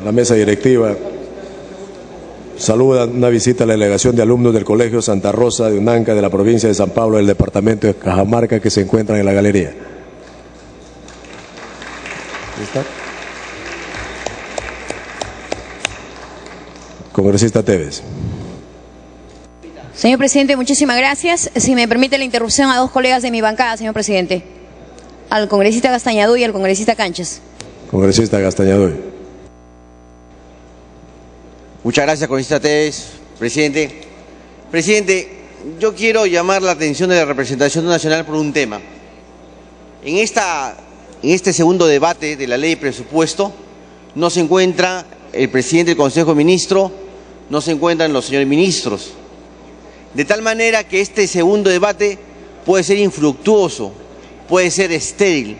la mesa directiva. Saluda una visita a la delegación de alumnos del Colegio Santa Rosa de Unanca de la provincia de San Pablo del departamento de Cajamarca que se encuentran en la galería. ¿Está? Congresista Tevez. Señor presidente, muchísimas gracias. Si me permite la interrupción a dos colegas de mi bancada, señor presidente. Al congresista Gastañaduy y al congresista Canchas. Congresista Gastañaduy. Muchas gracias, congresista Tevez. Presidente. Presidente, yo quiero llamar la atención de la representación nacional por un tema. En este segundo debate de la ley de presupuesto no se encuentra el presidente del Consejo de Ministros, no se encuentran los señores ministros. De tal manera que este segundo debate puede ser infructuoso, puede ser estéril.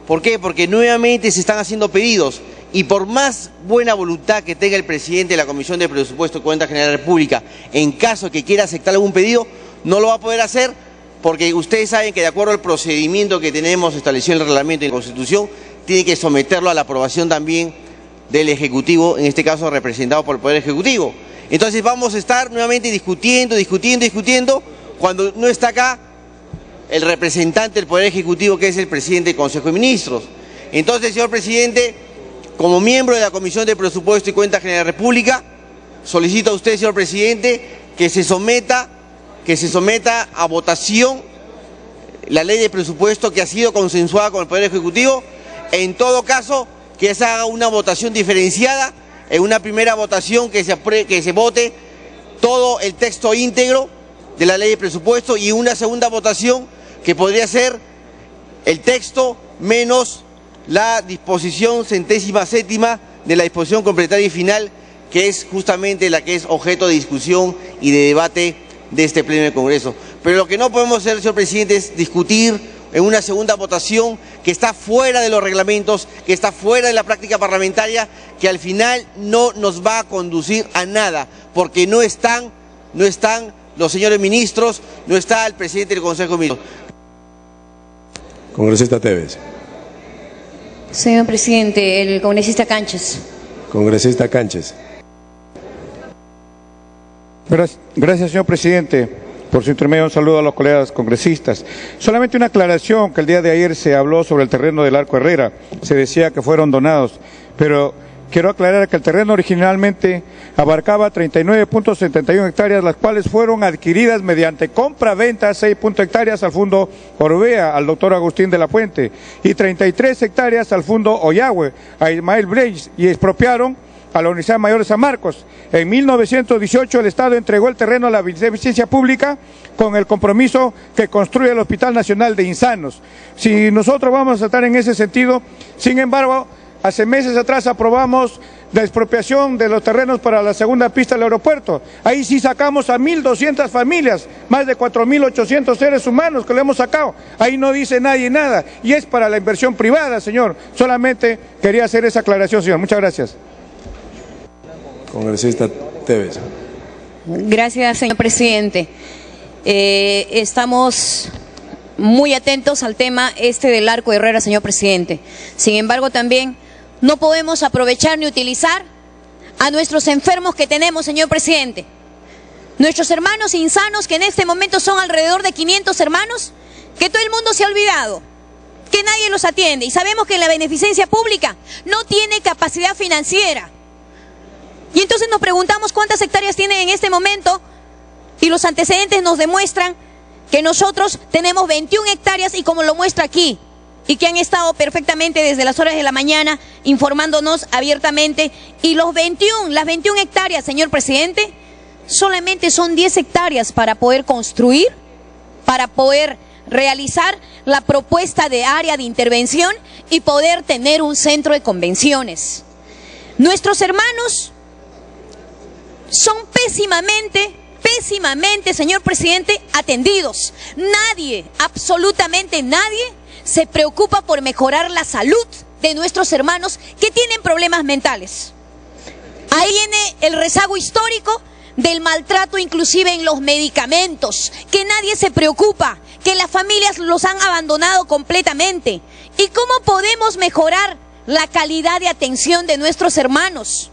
¿Por qué? Porque nuevamente se están haciendo pedidos y por más buena voluntad que tenga el presidente de la Comisión de Presupuesto y Cuenta General de la República, en caso de que quiera aceptar algún pedido, no lo va a poder hacer porque ustedes saben que de acuerdo al procedimiento que tenemos establecido en el reglamento y en la Constitución, tiene que someterlo a la aprobación también del Ejecutivo, en este caso representado por el Poder Ejecutivo. Entonces vamos a estar nuevamente discutiendo, cuando no está acá el representante del Poder Ejecutivo, que es el presidente del Consejo de Ministros. Entonces, señor presidente, como miembro de la Comisión de Presupuesto y Cuenta General de la República, solicito a usted, señor presidente, que se someta a votación la ley de presupuesto que ha sido consensuada con el Poder Ejecutivo. En todo caso, que se haga una votación diferenciada. En una primera votación que se vote todo el texto íntegro de la ley de presupuesto y una segunda votación que podría ser el texto menos la disposición 107ª de la disposición complementaria y final, que es justamente la que es objeto de discusión y de debate de este pleno del Congreso. Pero lo que no podemos hacer, señor presidente, es discutir en una segunda votación que está fuera de los reglamentos, que está fuera de la práctica parlamentaria, que al final no nos va a conducir a nada, porque no están los señores ministros, no está el presidente del Consejo de Ministros. Congresista Tevez. Señor presidente, el congresista Canchas. Congresista Canchas. Gracias, señor presidente. Por su intermedio, un saludo a los colegas congresistas. Solamente una aclaración, que el día de ayer se habló sobre el terreno del Arco Herrera. Se decía que fueron donados, pero quiero aclarar que el terreno originalmente abarcaba 39.71 hectáreas, las cuales fueron adquiridas mediante compra-venta, 6 hectáreas al Fondo Orbea, al doctor Agustín de la Fuente, y 33 hectáreas al Fondo Oyagüe, a Ismael Blaze, y expropiaron a la Universidad Mayor de San Marcos. En 1918 el Estado entregó el terreno a la Beneficencia Pública con el compromiso que construye el Hospital Nacional de Insanos. Si nosotros vamos a saltar en ese sentido, sin embargo, hace meses atrás aprobamos la expropiación de los terrenos para la segunda pista del aeropuerto. Ahí sí sacamos a 1.200 familias, más de 4.800 seres humanos que le hemos sacado. Ahí no dice nadie nada, y es para la inversión privada, señor. Solamente quería hacer esa aclaración, señor. Muchas gracias. Congresista Tevez. Gracias, señor presidente. Estamos muy atentos al tema del Arco Herrera, señor presidente. Sin embargo, también no podemos aprovechar ni utilizar a nuestros enfermos que tenemos, señor presidente. Nuestros hermanos insanos, que en este momento son alrededor de 500 hermanos, que todo el mundo se ha olvidado, que nadie los atiende. Y sabemos que la beneficencia pública no tiene capacidad financiera. Y entonces nos preguntamos cuántas hectáreas tienen en este momento, y los antecedentes nos demuestran que nosotros tenemos 21 hectáreas, y como lo muestra aquí, y que han estado perfectamente desde las horas de la mañana informándonos abiertamente, y las 21 hectáreas, señor presidente, solamente son 10 hectáreas para poder construir, para poder realizar la propuesta de área de intervención y poder tener un centro de convenciones. Nuestros hermanos son pésimamente, señor presidente, atendidos. Nadie, absolutamente nadie, se preocupa por mejorar la salud de nuestros hermanos que tienen problemas mentales. Ahí viene el rezago histórico del maltrato, inclusive en los medicamentos, que nadie se preocupa, que las familias los han abandonado completamente. ¿Y cómo podemos mejorar la calidad de atención de nuestros hermanos.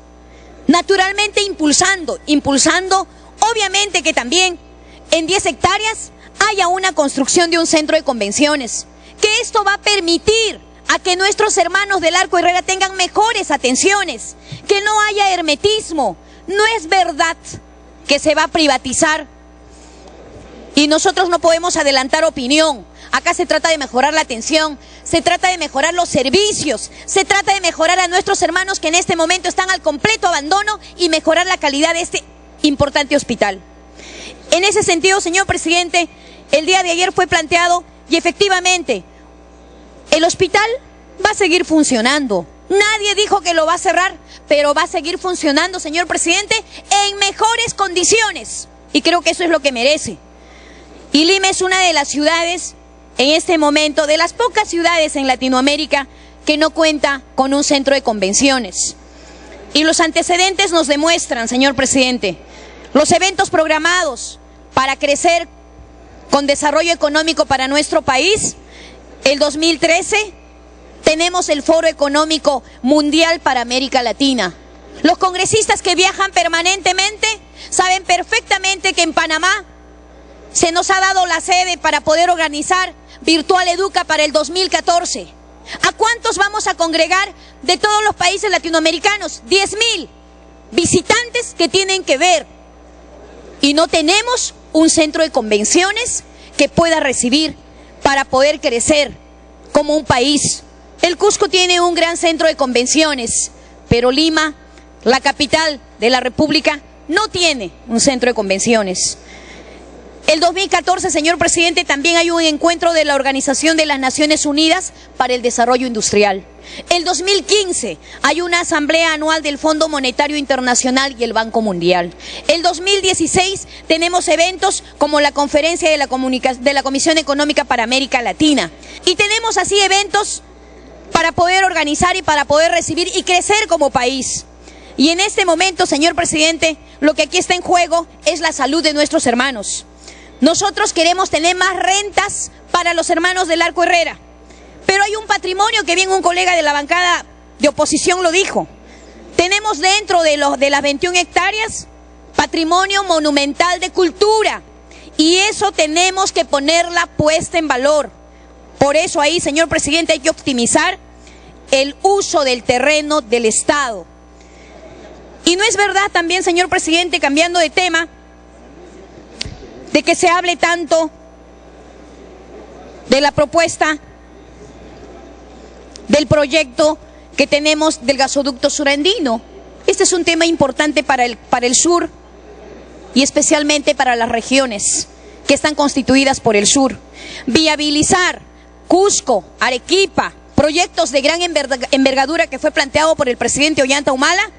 Naturalmente impulsando obviamente que también en 10 hectáreas haya una construcción de un centro de convenciones, que esto va a permitir a que nuestros hermanos del Arco Herrera tengan mejores atenciones, que no haya hermetismo. No es verdad que se va a privatizar y nosotros no podemos adelantar opinión. Acá se trata de mejorar la atención, se trata de mejorar los servicios, se trata de mejorar a nuestros hermanos que en este momento están al completo abandono y mejorar la calidad de este importante hospital. En ese sentido, señor presidente, el día de ayer fue planteado y efectivamente el hospital va a seguir funcionando. Nadie dijo que lo va a cerrar, pero va a seguir funcionando, señor presidente, en mejores condiciones. Y creo que eso es lo que merece. Y Lima es una de las ciudades, en este momento, de las pocas ciudades en Latinoamérica que no cuenta con un centro de convenciones. Y los antecedentes nos demuestran, señor presidente, los eventos programados para crecer con desarrollo económico para nuestro país. El 2013 tenemos el Foro Económico Mundial para América Latina. Los congresistas que viajan permanentemente saben perfectamente que en Panamá se nos ha dado la sede para poder organizar Virtual Educa para el 2014. ¿A cuántos vamos a congregar de todos los países latinoamericanos? 10.000 visitantes que tienen que ver. Y no tenemos un centro de convenciones que pueda recibir para poder crecer como un país. El Cusco tiene un gran centro de convenciones, pero Lima, la capital de la República, no tiene un centro de convenciones. El 2014, señor presidente, también hay un encuentro de la Organización de las Naciones Unidas para el Desarrollo Industrial. El 2015 hay una asamblea anual del Fondo Monetario Internacional y el Banco Mundial. El 2016 tenemos eventos como la conferencia de la Comisión Económica para América Latina. Y tenemos así eventos para poder organizar y para poder recibir y crecer como país. Y en este momento, señor presidente, lo que aquí está en juego es la salud de nuestros hermanos. Nosotros queremos tener más rentas para los hermanos del Arco Herrera, pero hay un patrimonio que bien un colega de la bancada de oposición lo dijo. Tenemos dentro de las 21 hectáreas patrimonio monumental de cultura y eso tenemos que ponerla puesta en valor. Por eso ahí, señor presidente, hay que optimizar el uso del terreno del Estado. Y no es verdad también, señor presidente, cambiando de tema, de que se hable tanto de la propuesta del proyecto que tenemos del gasoducto surandino. Este es un tema importante para el sur y especialmente para las regiones que están constituidas por el sur. Viabilizar Cusco, Arequipa, proyectos de gran envergadura que fue planteado por el presidente Ollanta Humala,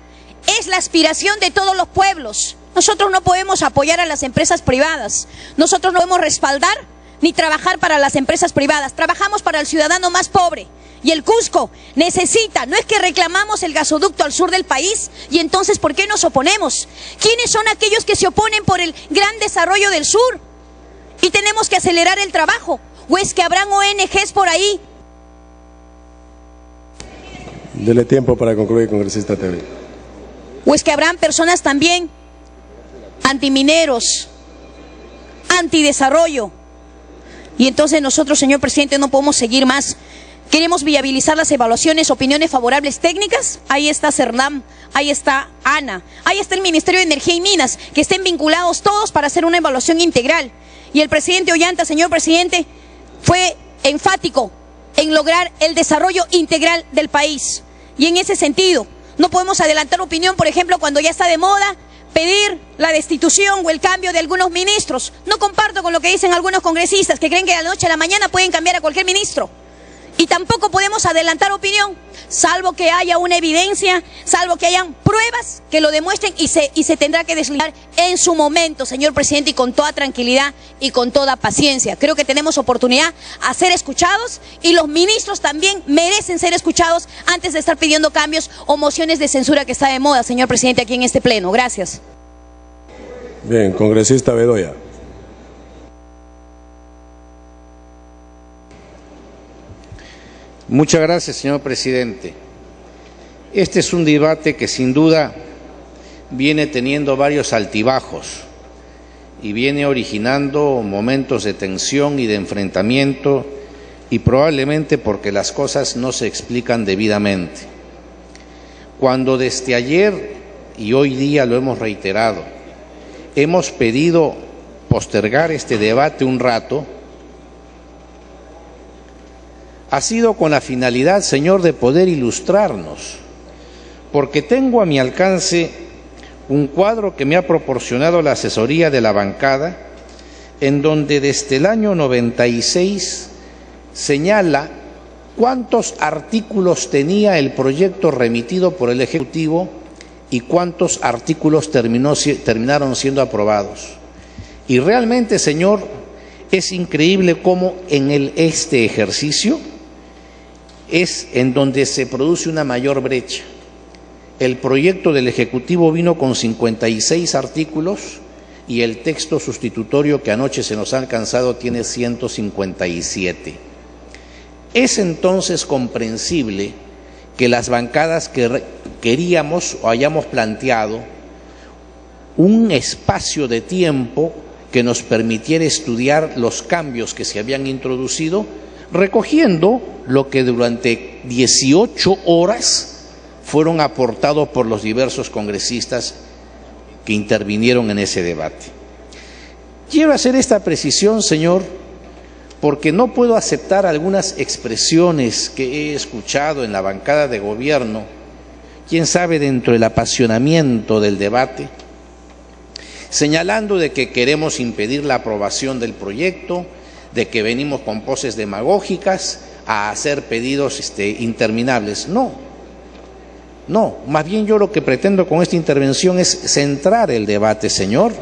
es la aspiración de todos los pueblos. Nosotros no podemos apoyar a las empresas privadas, nosotros no podemos respaldar ni trabajar para las empresas privadas, trabajamos para el ciudadano más pobre. Y el Cusco necesita, no es que reclamamos el gasoducto al sur del país, y entonces ¿por qué nos oponemos? ¿Quiénes son aquellos que se oponen por el gran desarrollo del sur? Y tenemos que acelerar el trabajo, ¿o es que habrán ONGs por ahí? Dele tiempo para concluir, congresista TV. ¿O es que habrán personas también antimineros, antidesarrollo? Y entonces nosotros, señor presidente, no podemos seguir más. Queremos viabilizar las evaluaciones, opiniones favorables técnicas. Ahí está CERNAM, ahí está ANA, ahí está el Ministerio de Energía y Minas, que estén vinculados todos para hacer una evaluación integral. Y el presidente Ollanta, señor presidente, fue enfático en lograr el desarrollo integral del país. Y en ese sentido, no podemos adelantar opinión, por ejemplo, cuando ya está de moda pedir la destitución o el cambio de algunos ministros. No comparto con lo que dicen algunos congresistas que creen que de la noche a la mañana pueden cambiar a cualquier ministro. Y tampoco podemos adelantar opinión, salvo que haya una evidencia, salvo que hayan pruebas que lo demuestren y se tendrá que deslindar en su momento, señor presidente, y con toda tranquilidad y con toda paciencia. Creo que tenemos oportunidad a ser escuchados y los ministros también merecen ser escuchados antes de estar pidiendo cambios o mociones de censura que está de moda, señor presidente, aquí en este pleno. Gracias. Bien, congresista Bedoya. Muchas gracias, señor presidente. Este es un debate que sin duda viene teniendo varios altibajos y viene originando momentos de tensión y de enfrentamiento, y probablemente porque las cosas no se explican debidamente. Cuando desde ayer y hoy día lo hemos reiterado, hemos pedido postergar este debate un rato, ha sido con la finalidad, señor, de poder ilustrarnos, porque tengo a mi alcance un cuadro que me ha proporcionado la asesoría de la bancada, en donde desde el año 96 señala cuántos artículos tenía el proyecto remitido por el Ejecutivo y cuántos artículos terminaron siendo aprobados. Y realmente, señor, es increíble cómo en este ejercicio es en donde se produce una mayor brecha. El proyecto del Ejecutivo vino con 56 artículos y el texto sustitutorio que anoche se nos ha alcanzado tiene 157. Es entonces comprensible que las bancadas que queríamos o hayamos planteado un espacio de tiempo que nos permitiera estudiar los cambios que se habían introducido, recogiendo lo que durante 18 horas fueron aportados por los diversos congresistas que intervinieron en ese debate. Quiero hacer esta precisión, señor, porque no puedo aceptar algunas expresiones que he escuchado en la bancada de gobierno, quién sabe dentro del apasionamiento del debate, señalando de que queremos impedir la aprobación del proyecto, de que venimos con poses demagógicas a hacer pedidos interminables. No, más bien yo lo que pretendo con esta intervención es centrar el debate, señor,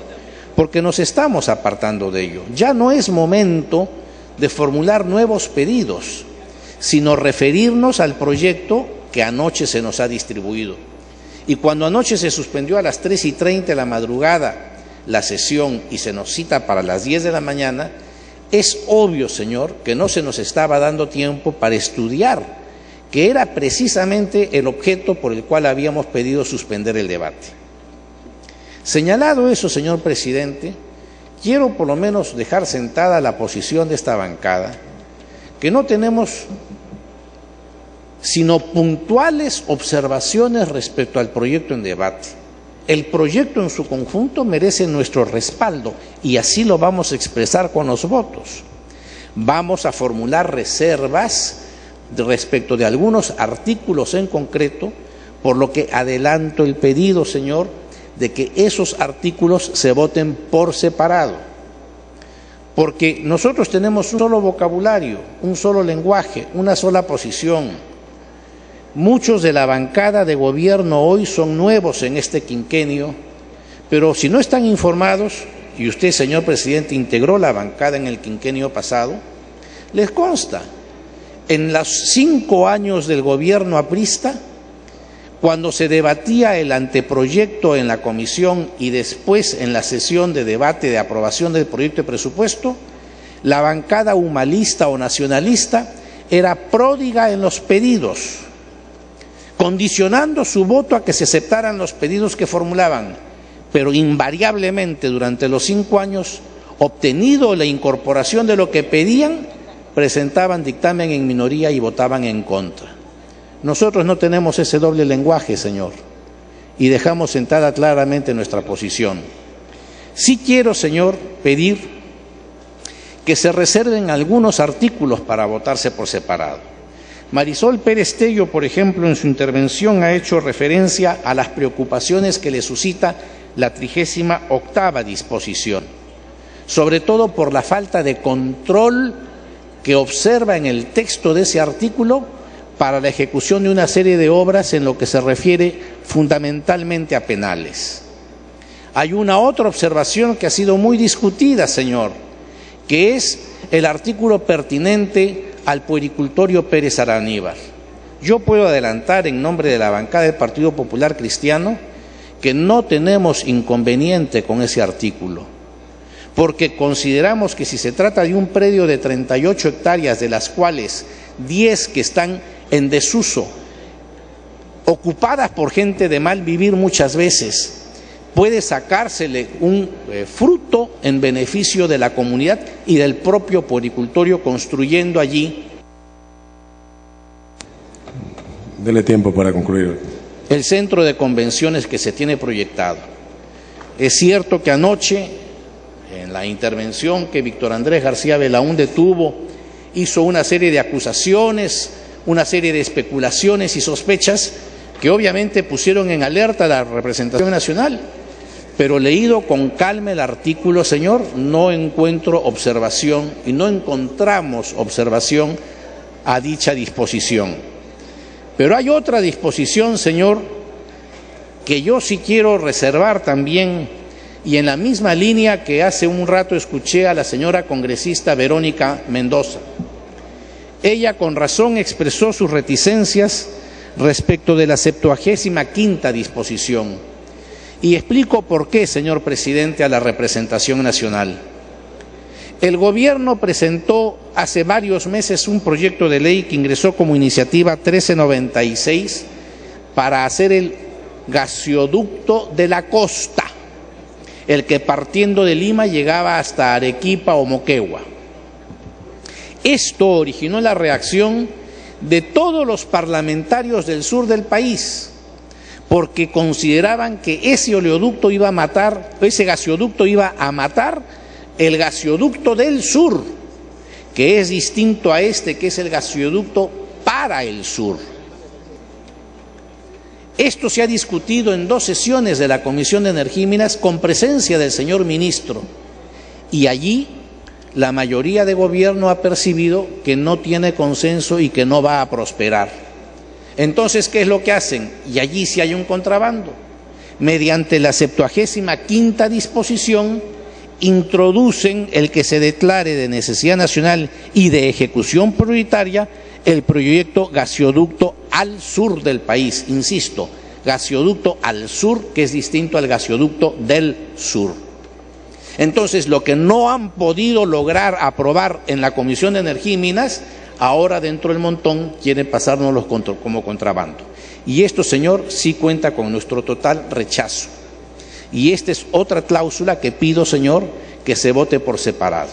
porque nos estamos apartando de ello. Ya no es momento de formular nuevos pedidos, sino referirnos al proyecto que anoche se nos ha distribuido. Y cuando anoche se suspendió a las 3:30 de la madrugada la sesión y se nos cita para las 10 de la mañana, es obvio, señor, que no se nos estaba dando tiempo para estudiar, que era precisamente el objeto por el cual habíamos pedido suspender el debate. Señalado eso, señor presidente, quiero por lo menos dejar sentada la posición de esta bancada, que no tenemos sino puntuales observaciones respecto al proyecto en debate. El proyecto en su conjunto merece nuestro respaldo y así lo vamos a expresar con los votos. Vamos a formular reservas respecto de algunos artículos en concreto, por lo que adelanto el pedido, señor, de que esos artículos se voten por separado, porque nosotros tenemos un solo vocabulario, un solo lenguaje, una sola posición. Muchos de la bancada de gobierno hoy son nuevos en este quinquenio, pero si no están informados, y usted, señor presidente, integró la bancada en el quinquenio pasado, les consta, en los 5 años del gobierno aprista, cuando se debatía el anteproyecto en la comisión y después en la sesión de debate de aprobación del proyecto de presupuesto, la bancada humanista o nacionalista era pródiga en los pedidos, condicionando su voto a que se aceptaran los pedidos que formulaban, pero invariablemente durante los 5 años, obtenido la incorporación de lo que pedían, presentaban dictamen en minoría y votaban en contra. Nosotros no tenemos ese doble lenguaje, señor, y dejamos sentada claramente nuestra posición. Sí quiero, señor, pedir que se reserven algunos artículos para votarse por separado. Marisol Pérez Tello, por ejemplo, en su intervención ha hecho referencia a las preocupaciones que le suscita la 38ª disposición, sobre todo por la falta de control que observa en el texto de ese artículo para la ejecución de una serie de obras en lo que se refiere fundamentalmente a penales. Hay una otra observación que ha sido muy discutida, señor, que es el artículo pertinente al puericultorio Pérez Araníbar. Yo puedo adelantar en nombre de la bancada del Partido Popular Cristiano que no tenemos inconveniente con ese artículo, porque consideramos que si se trata de un predio de 38 hectáreas, de las cuales 10 que están en desuso, ocupadas por gente de mal vivir muchas veces, puede sacársele un fruto en beneficio de la comunidad y del propio poricultorio, construyendo allí. Dele tiempo para concluir. El centro de convenciones que se tiene proyectado. Es cierto que anoche, en la intervención que Víctor Andrés García Belaúnde tuvo, hizo una serie de acusaciones, una serie de especulaciones y sospechas que obviamente pusieron en alerta a la representación nacional. Pero leído con calma el artículo, señor, no encuentro observación y no encontramos observación a dicha disposición. Pero hay otra disposición, señor, que yo sí quiero reservar también, y en la misma línea que hace un rato escuché a la señora congresista Verónica Mendoza. Ella con razón expresó sus reticencias respecto de la 75ª disposición. Y explico por qué, señor presidente, a la representación nacional. El gobierno presentó hace varios meses un proyecto de ley que ingresó como iniciativa 1396 para hacer el gasoducto de la costa, el que partiendo de Lima llegaba hasta Arequipa o Moquegua. Esto originó la reacción de todos los parlamentarios del sur del país, porque consideraban que ese oleoducto iba a matar, ese gasoducto iba a matar el gasoducto del sur, que es distinto a este, que es el gasoducto para el sur. Esto se ha discutido en 2 sesiones de la Comisión de Energía y Minas con presencia del señor ministro, y allí la mayoría de gobierno ha percibido que no tiene consenso y que no va a prosperar. Entonces, ¿qué es lo que hacen? Y allí sí hay un contrabando. Mediante la 75ª disposición, introducen el que se declare de necesidad nacional y de ejecución prioritaria el proyecto gasoducto al sur del país. Insisto, gasoducto al sur, que es distinto al gasoducto del sur. Entonces, lo que no han podido lograr aprobar en la Comisión de Energía y Minas, ahora dentro del montón quieren pasárnoslos como contrabando. Y esto, señor, sí cuenta con nuestro total rechazo. Y esta es otra cláusula que pido, señor, que se vote por separado.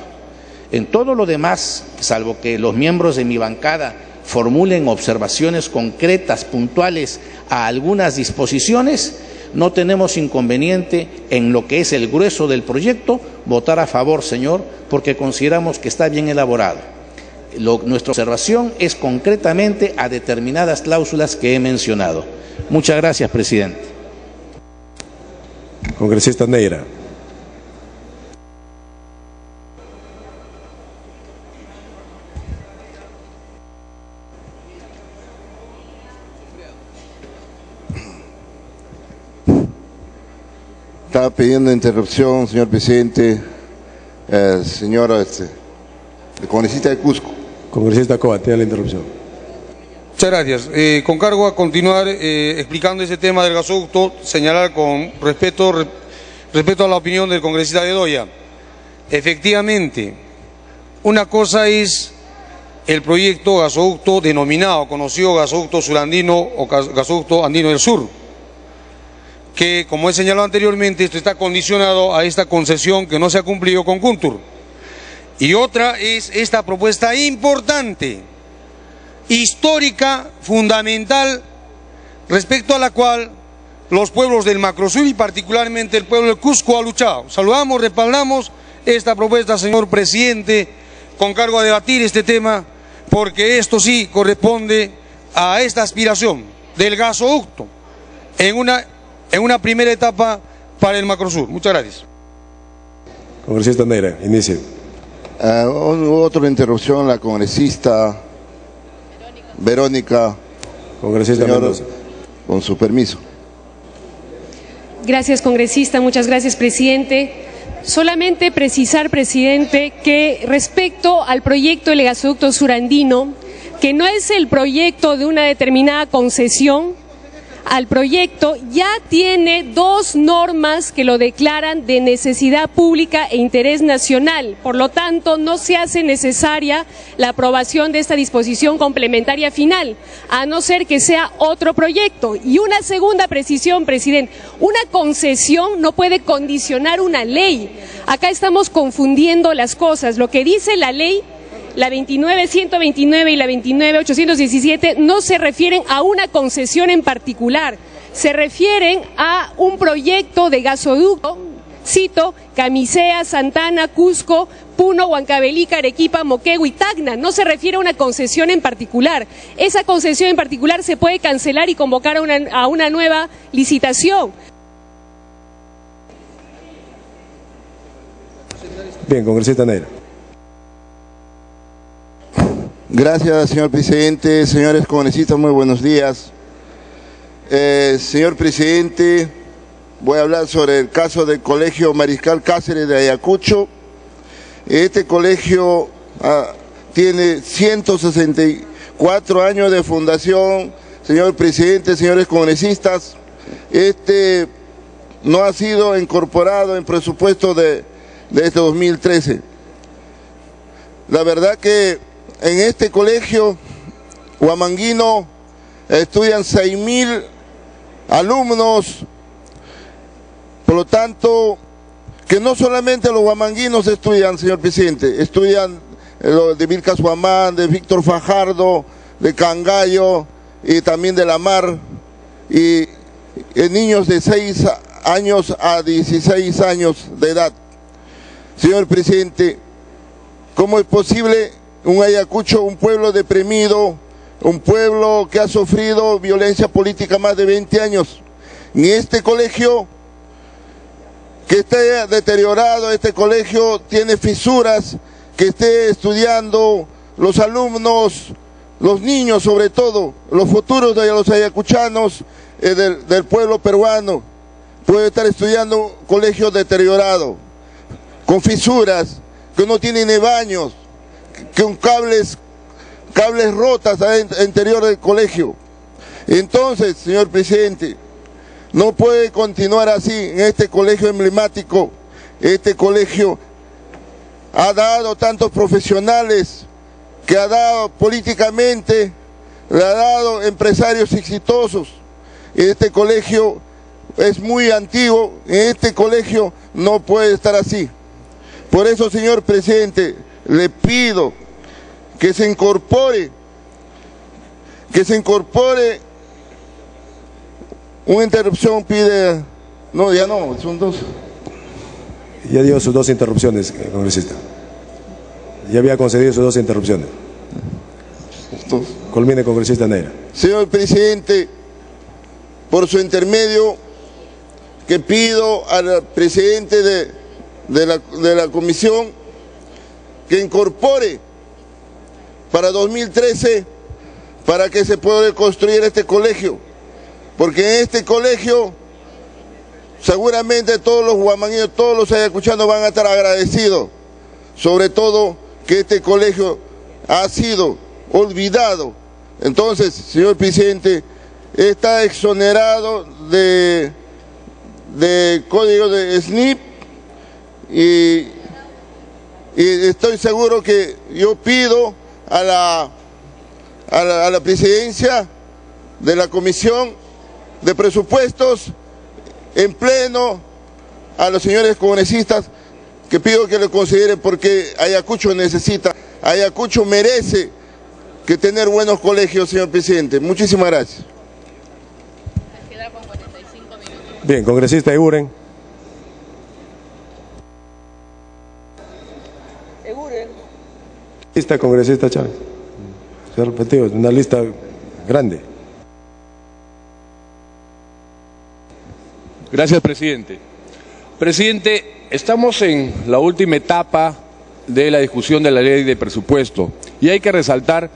En todo lo demás, salvo que los miembros de mi bancada formulen observaciones concretas, puntuales a algunas disposiciones, no tenemos inconveniente en lo que es el grueso del proyecto votar a favor, señor, porque consideramos que está bien elaborado. Nuestra observación es concretamente a determinadas cláusulas que he mencionado. Muchas gracias, presidente. Congresista Neira. Estaba pidiendo interrupción, señor presidente, señora el congresista de Cusco. Congresista Coa, tiene la interrupción. Muchas gracias. Con cargo a continuar explicando ese tema del gasoducto, señalar con respeto a la opinión del congresista Bedoya. Efectivamente, una cosa es el proyecto gasoducto denominado, conocido gasoducto surandino o gasoducto andino del sur, que, como he señalado anteriormente, esto está condicionado a esta concesión que no se ha cumplido con Kuntur. Y otra es esta propuesta importante, histórica, fundamental, respecto a la cual los pueblos del Macrosur y particularmente el pueblo de Cusco ha luchado. Saludamos, respaldamos esta propuesta, señor presidente, con cargo a debatir este tema, porque esto sí corresponde a esta aspiración del gasoducto en una primera etapa para el Macrosur. Muchas gracias. Congresista Neira, inicie. Otra interrupción, la congresista Verónica. Congresista Mendoza. Con su permiso. Gracias, congresista. Muchas gracias, presidente. Solamente precisar, presidente, que respecto al proyecto del gasoducto surandino, que no es el proyecto de una determinada concesión, al proyecto ya tiene dos normas que lo declaran de necesidad pública e interés nacional. Por lo tanto, no se hace necesaria la aprobación de esta disposición complementaria final, a no ser que sea otro proyecto. Y una segunda precisión, presidente, una concesión no puede condicionar una ley. Acá estamos confundiendo las cosas. Lo que dice la ley, la 29.129 y la 29.817, no se refieren a una concesión en particular, se refieren a un proyecto de gasoducto, cito, Camisea, Santana, Cusco, Puno, Huancavelica, Arequipa, Moquegua y Tacna. No se refiere a una concesión en particular. Esa concesión en particular se puede cancelar y convocar a una nueva licitación. Bien, congresista Neira. Gracias, señor presidente. Señores congresistas, muy buenos días. Señor presidente, voy a hablar sobre el caso del Colegio Mariscal Cáceres de Ayacucho. Este colegio tiene 164 años de fundación. Señor presidente, señores congresistas, este no ha sido incorporado en presupuesto de este 2013. La verdad que en este colegio huamanguino estudian 6.000 alumnos, por lo tanto, que no solamente los huamanguinos estudian, señor presidente, estudian de Vilcas Huamán, de Víctor Fajardo, de Cangallo y también de La Mar, y niños de 6 años a 16 años de edad. Señor presidente, ¿cómo es posible un Ayacucho, un pueblo deprimido, un pueblo que ha sufrido violencia política más de 20 años? Ni este colegio, que esté deteriorado, este colegio tiene fisuras, que esté estudiando los alumnos, los niños sobre todo, los futuros de los ayacuchanos, del pueblo peruano, puede estar estudiando un colegio deteriorado, con fisuras, que no tiene ni baños, con cables rotas al interior del colegio. Entonces, señor presidente, no puede continuar así en este colegio emblemático. Este colegio ha dado tantos profesionales, que ha dado políticamente, le ha dado empresarios exitosos. Este colegio es muy antiguo, en este colegio no puede estar así. Por eso, señor presidente, le pido que se incorpore una interrupción, pide, no, ya no, son dos. Ya dio sus 2 interrupciones, congresista. Ya había concedido sus 2 interrupciones. Culmine, congresista Neira. Señor presidente, por su intermedio, que pido al presidente de la comisión que incorpore para 2013 para que se pueda construir este colegio, porque en este colegio seguramente todos los huamanguinos, todos los ayacuchanos van a estar agradecidos, sobre todo que este colegio ha sido olvidado. Entonces, señor presidente, está exonerado de código de SNIP y estoy seguro que yo pido a la presidencia de la Comisión de Presupuestos en pleno, a los señores congresistas, que pido que lo consideren, porque Ayacucho necesita, Ayacucho merece que tener buenos colegios, señor presidente. Muchísimas gracias. Bien, congresista Eguren. Congresista Chávez. Se ha repetido, una lista grande. Gracias, presidente. Presidente, estamos en la última etapa de la discusión de la ley de presupuesto y hay que resaltar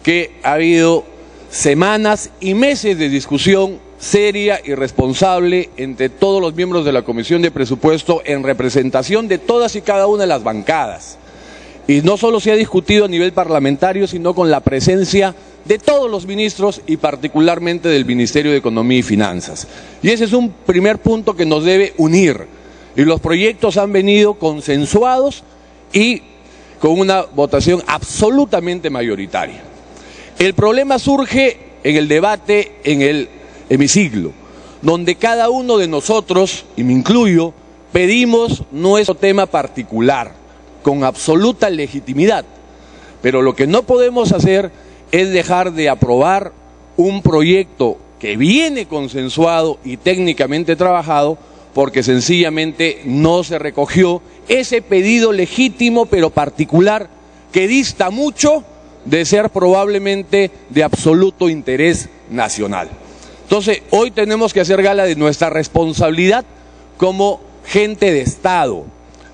que ha habido semanas y meses de discusión seria y responsable entre todos los miembros de la Comisión de Presupuesto en representación de todas y cada una de las bancadas. Y no solo se ha discutido a nivel parlamentario, sino con la presencia de todos los ministros y particularmente del Ministerio de Economía y Finanzas. Y ese es un primer punto que nos debe unir. Y los proyectos han venido consensuados y con una votación absolutamente mayoritaria. El problema surge en el debate en el hemiciclo, donde cada uno de nosotros, y me incluyo, pedimos nuestro tema particular, con absoluta legitimidad. Pero lo que no podemos hacer es dejar de aprobar un proyecto que viene consensuado y técnicamente trabajado, porque sencillamente no se recogió ese pedido legítimo pero particular que dista mucho de ser probablemente de absoluto interés nacional. Entonces, hoy tenemos que hacer gala de nuestra responsabilidad como gente de Estado,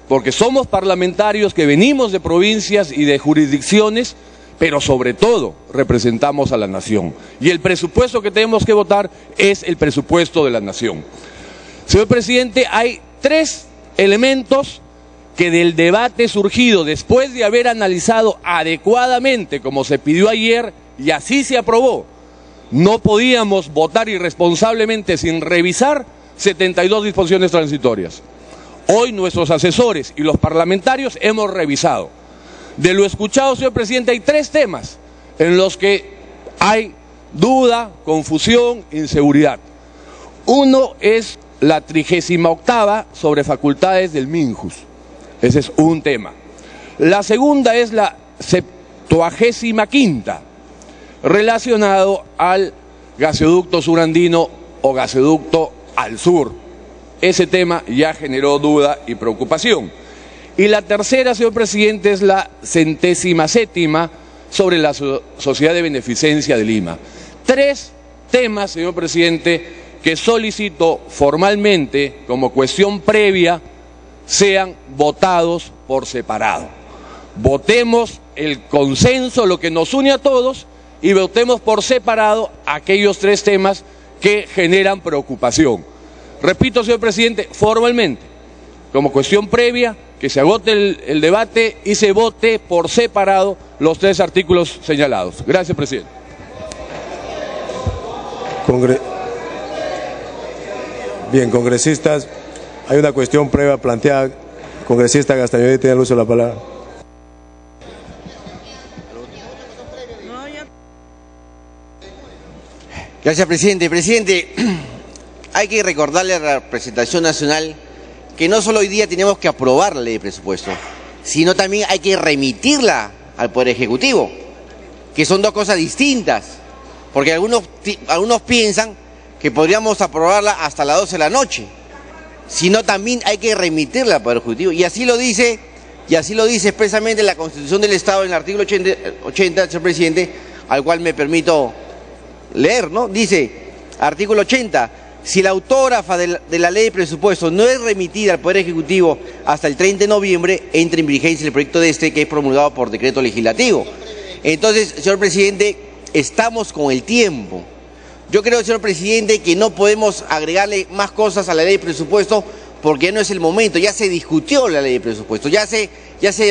porque somos parlamentarios que venimos de provincias y de jurisdicciones, pero sobre todo representamos a la nación. Y el presupuesto que tenemos que votar es el presupuesto de la nación. Señor presidente, hay 3 elementos que del debate surgido después de haber analizado adecuadamente, como se pidió ayer, y así se aprobó, no podíamos votar irresponsablemente sin revisar 72 disposiciones transitorias. Hoy nuestros asesores y los parlamentarios hemos revisado. De lo escuchado, señor presidente, hay 3 temas en los que hay duda, confusión, inseguridad. Uno es la 38ª sobre facultades del Minjus. Ese es un tema. La segunda es la 75ª, relacionado al gasoducto surandino o gasoducto al sur. Ese tema ya generó duda y preocupación. Y la tercera, señor presidente, es la 107ª sobre la Sociedad de Beneficencia de Lima. 3 temas, señor presidente, que solicito formalmente, como cuestión previa, sean votados por separado. Votemos el consenso, lo que nos une a todos, y votemos por separado aquellos 3 temas que generan preocupación. Repito, señor presidente, formalmente, como cuestión previa, que se agote el debate y se vote por separado los 3 artículos señalados. Gracias, presidente. Bien, congresistas, hay una cuestión previa planteada. Congresista Castañeda, tiene el uso de la palabra. Gracias, presidente. Presidente, hay que recordarle a la representación nacional que no solo hoy día tenemos que aprobar la ley de presupuesto, sino también hay que remitirla al Poder Ejecutivo, que son 2 cosas distintas, porque algunos piensan que podríamos aprobarla hasta las 12 de la noche, sino también hay que remitirla al Poder Ejecutivo. Y así lo dice expresamente la Constitución del Estado en el artículo 80, señor presidente, al cual me permito leer, ¿no? Dice, artículo 80, si la autógrafa de la ley de presupuesto no es remitida al Poder Ejecutivo hasta el 30 de noviembre, entra en vigencia el proyecto de que es promulgado por decreto legislativo. Entonces, señor presidente, estamos con el tiempo. Yo creo, señor presidente, que no podemos agregarle más cosas a la ley de presupuesto porque no es el momento. Ya se discutió la ley de presupuesto, ya se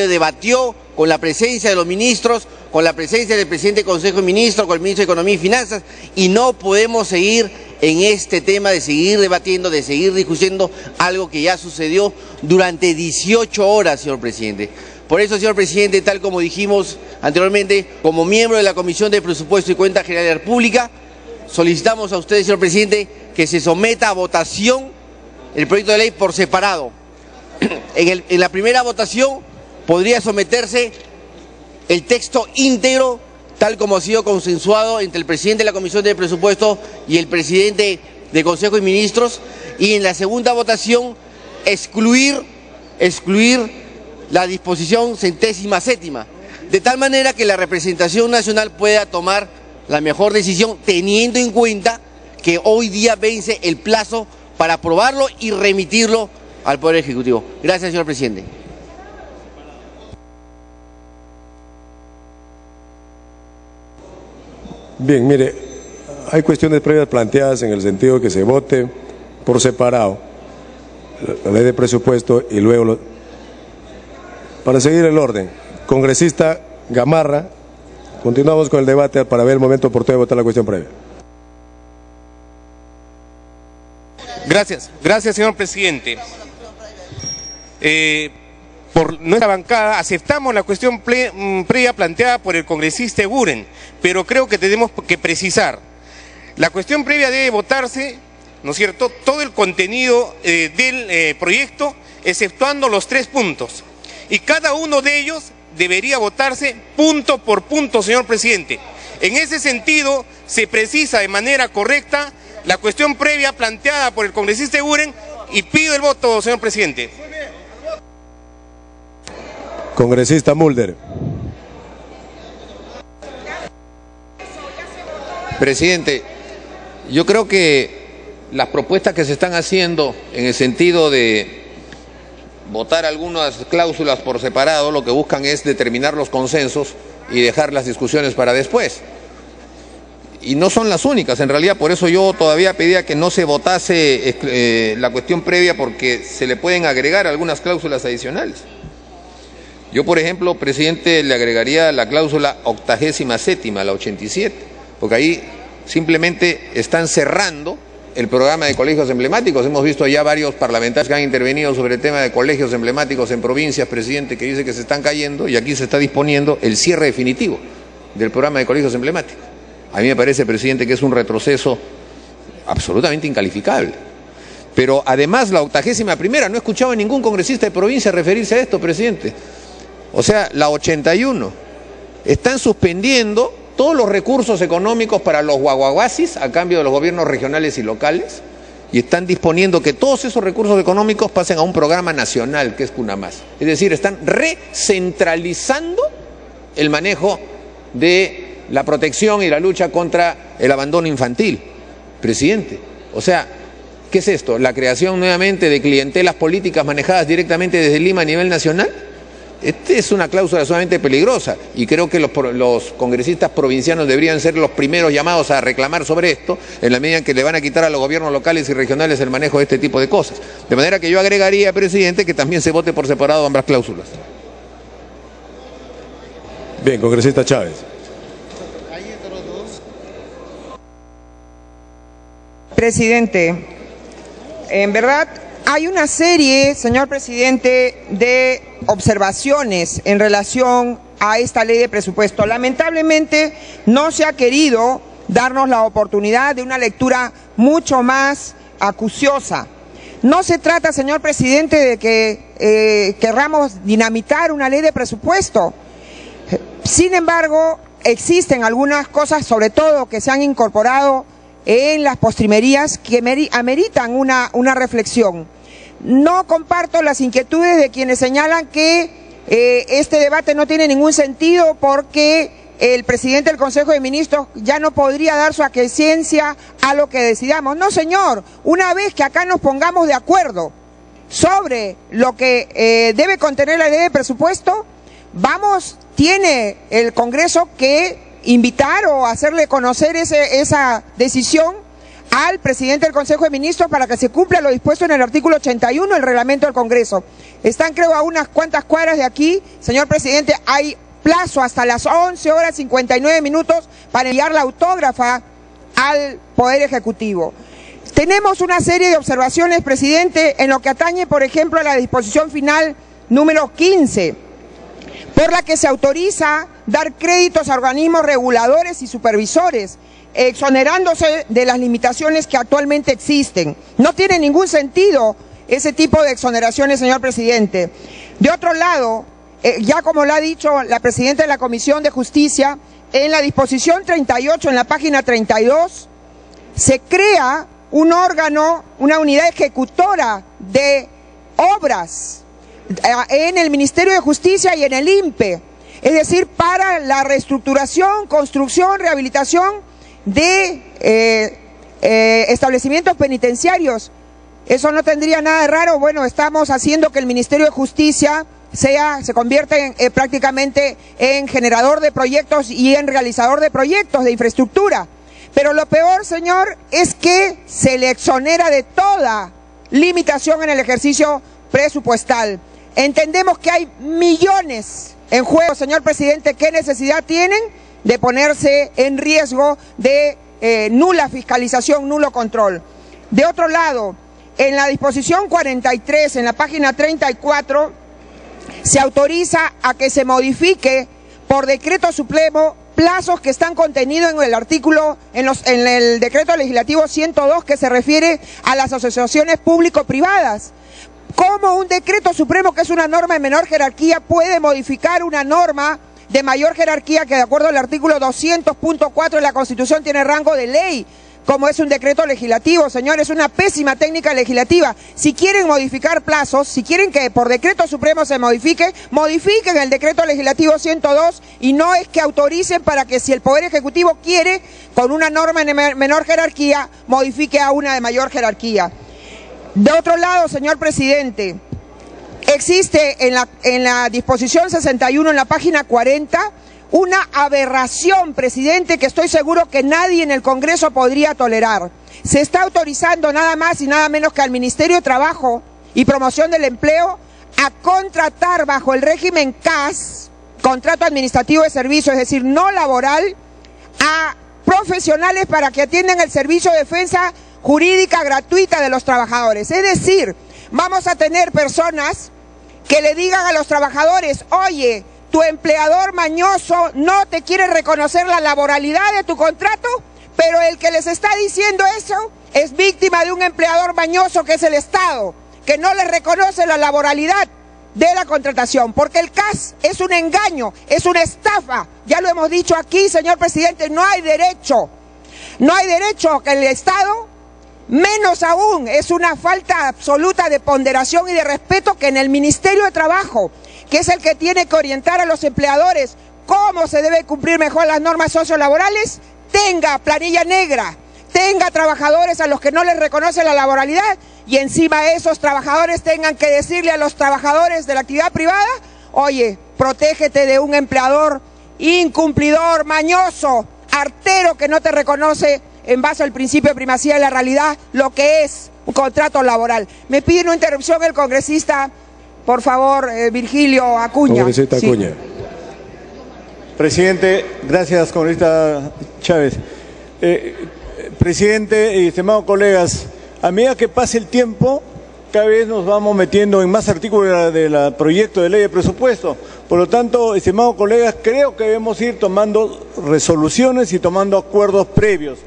debatió con la presencia de los ministros, con la presencia del presidente del Consejo de Ministros, con el ministro de Economía y Finanzas, y no podemos seguir en este tema de seguir debatiendo, de seguir discutiendo algo que ya sucedió durante 18 horas, señor presidente. Por eso, señor presidente, tal como dijimos anteriormente, como miembro de la Comisión de Presupuesto y Cuenta General de la República, solicitamos a usted, señor presidente, que se someta a votación el proyecto de ley por separado. En la primera votación podría someterse el texto íntegro, tal como ha sido consensuado entre el presidente de la Comisión de Presupuesto y el presidente del Consejo de Ministros, y en la segunda votación excluir la disposición 107ª, de tal manera que la representación nacional pueda tomar la mejor decisión, teniendo en cuenta que hoy día vence el plazo para aprobarlo y remitirlo al Poder Ejecutivo. Gracias, señor presidente. Bien, mire, hay cuestiones previas planteadas en el sentido de que se vote por separado la ley de presupuesto y luego para seguir el orden, congresista Gamarra Continuamos con el debate para ver el momento oportuno de votar la cuestión previa. Gracias, señor presidente. Por nuestra bancada aceptamos la cuestión previa planteada por el congresista Eguren, pero creo que tenemos que precisar. La cuestión previa debe votarse, ¿no es cierto?, todo el contenido del proyecto, exceptuando los 3 puntos. Y cada uno de ellos debería votarse punto por punto, señor presidente. En ese sentido, se precisa de manera correcta la cuestión previa planteada por el congresista Eguren y pido el voto, señor presidente. Congresista Mulder. Presidente, yo creo que las propuestas que se están haciendo en el sentido de votar algunas cláusulas por separado, lo que buscan es determinar los consensos y dejar las discusiones para después. Y no son las únicas, en realidad por eso yo todavía pedía que no se votase la cuestión previa, porque se le pueden agregar algunas cláusulas adicionales. Yo, por ejemplo, presidente, le agregaría la cláusula 87ª, la 87, porque ahí simplemente están cerrando el programa de colegios emblemáticos. Hemos visto ya varios parlamentarios que han intervenido sobre el tema de colegios emblemáticos en provincias, presidente, que dice que se están cayendo, y aquí se está disponiendo el cierre definitivo del programa de colegios emblemáticos. A mí me parece, presidente, que es un retroceso absolutamente incalificable. Pero además la 81ª, no he escuchado a ningún congresista de provincia referirse a esto, presidente. O sea, la 81, están suspendiendo todos los recursos económicos para los guaguaguasis a cambio de los gobiernos regionales y locales, y están disponiendo que todos esos recursos económicos pasen a un programa nacional que es CUNAMAS. Es decir, están recentralizando el manejo de la protección y la lucha contra el abandono infantil, presidente. O sea, ¿qué es esto? ¿La creación nuevamente de clientelas políticas manejadas directamente desde Lima a nivel nacional? Esta es una cláusula sumamente peligrosa, y creo que los congresistas provincianos deberían ser los primeros llamados a reclamar sobre esto, en la medida en que le van a quitar a los gobiernos locales y regionales el manejo de este tipo de cosas. De manera que yo agregaría, presidente, que también se vote por separado ambas cláusulas. Bien, congresista Chávez. Presidente, en verdad hay una serie, señor presidente, de observaciones en relación a esta ley de presupuesto. Lamentablemente no se ha querido darnos la oportunidad de una lectura mucho más acuciosa. No se trata, señor presidente, de que querramos dinamitar una ley de presupuesto. Sin embargo, existen algunas cosas, sobre todo, que se han incorporado en las postrimerías que ameritan una reflexión. No comparto las inquietudes de quienes señalan que este debate no tiene ningún sentido porque el presidente del Consejo de Ministros ya no podría dar su aquiescencia a lo que decidamos. No, señor, una vez que acá nos pongamos de acuerdo sobre lo que debe contener la ley de presupuesto, tiene el Congreso que invitar o hacerle conocer esa decisión al presidente del Consejo de Ministros para que se cumpla lo dispuesto en el artículo 81 del reglamento del Congreso. Están, creo, a unas cuantas cuadras de aquí, señor presidente. Hay plazo hasta las 11:59 para enviar la autógrafa al Poder Ejecutivo. Tenemos una serie de observaciones, presidente, en lo que atañe, por ejemplo, a la disposición final número 15, por la que se autoriza dar créditos a organismos reguladores y supervisores, exonerándose de las limitaciones que actualmente existen. No tiene ningún sentido ese tipo de exoneraciones, señor presidente. De otro lado, ya como lo ha dicho la presidenta de la Comisión de Justicia, en la disposición 38, en la página 32, se crea un órgano, una unidad ejecutora de obras en el Ministerio de Justicia y en el INPE, es decir, para la reestructuración, construcción, rehabilitación de establecimientos penitenciarios. Eso no tendría nada de raro. Bueno, estamos haciendo que el Ministerio de Justicia se convierta prácticamente en generador de proyectos y en realizador de proyectos de infraestructura. Pero lo peor, señor, es que se le exonera de toda limitación en el ejercicio presupuestal. Entendemos que hay millones en juego, señor presidente. ¿Qué necesidad tienen de ponerse en riesgo de nula fiscalización, nulo control. De otro lado, en la disposición 43, en la página 34, se autoriza a que se modifique por decreto supremo plazos que están contenidos en el artículo, en el decreto legislativo 102, que se refiere a las asociaciones público-privadas. ¿Cómo un decreto supremo, que es una norma de menor jerarquía, puede modificar una norma de mayor jerarquía que, de acuerdo al artículo 200.4 de la Constitución, tiene rango de ley, como es un decreto legislativo? Señores, es una pésima técnica legislativa. Si quieren modificar plazos, si quieren que por decreto supremo se modifique, modifiquen el decreto legislativo 102, y no es que autoricen para que, si el Poder Ejecutivo quiere, con una norma de menor jerarquía, modifique a una de mayor jerarquía. De otro lado, señor presidente, existe en la disposición 61, en la página 40, una aberración, presidente, que estoy seguro que nadie en el Congreso podría tolerar. Se está autorizando nada más y nada menos que al Ministerio de Trabajo y Promoción del Empleo a contratar bajo el régimen CAS, contrato administrativo de servicio, es decir, no laboral, a profesionales para que atiendan el servicio de defensa jurídica gratuita de los trabajadores. Es decir, vamos a tener personas que le digan a los trabajadores: oye, tu empleador mañoso no te quiere reconocer la laboralidad de tu contrato, pero el que les está diciendo eso es víctima de un empleador mañoso, que es el Estado, que no les reconoce la laboralidad de la contratación, porque el CAS es un engaño, es una estafa. Ya lo hemos dicho aquí, señor presidente, no hay derecho que el Estado, menos aún, es una falta absoluta de ponderación y de respeto, que en el Ministerio de Trabajo, que es el que tiene que orientar a los empleadores cómo se debe cumplir mejor las normas sociolaborales, tenga planilla negra, tenga trabajadores a los que no les reconoce la laboralidad, y encima esos trabajadores tengan que decirle a los trabajadores de la actividad privada: oye, protégete de un empleador incumplidor, mañoso, artero, que no te reconoce en base al principio de primacía de la realidad lo que es un contrato laboral. Me pide una interrupción el congresista, por favor, Virgilio Acuña. Congresista Acuña. Sí. Presidente, gracias, congresista Chávez. Presidente y estimados colegas, a medida que pase el tiempo, cada vez nos vamos metiendo en más artículos del proyecto de ley de presupuesto. Por lo tanto, estimados colegas, creo que debemos ir tomando resoluciones y tomando acuerdos previos.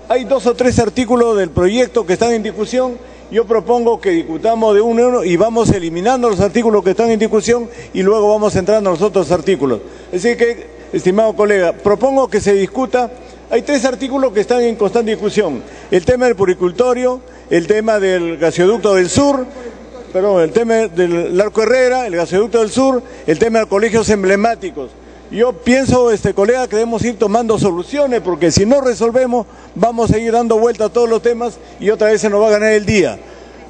Hay 2 o 3 artículos del proyecto que están en discusión. Yo propongo que discutamos de uno en uno y vamos eliminando los artículos que están en discusión, y luego vamos entrando a los otros artículos. Así que, estimado colega, propongo que se discuta. Hay 3 artículos que están en constante discusión: el tema del puricultorio, el tema del gasoducto del sur, el tema del Larco Herrera, el gasoducto del sur, el tema de colegios emblemáticos. Yo pienso, colega, que debemos ir tomando soluciones, porque si no resolvemos, vamos a ir dando vuelta a todos los temas y otra vez se nos va a ganar el día.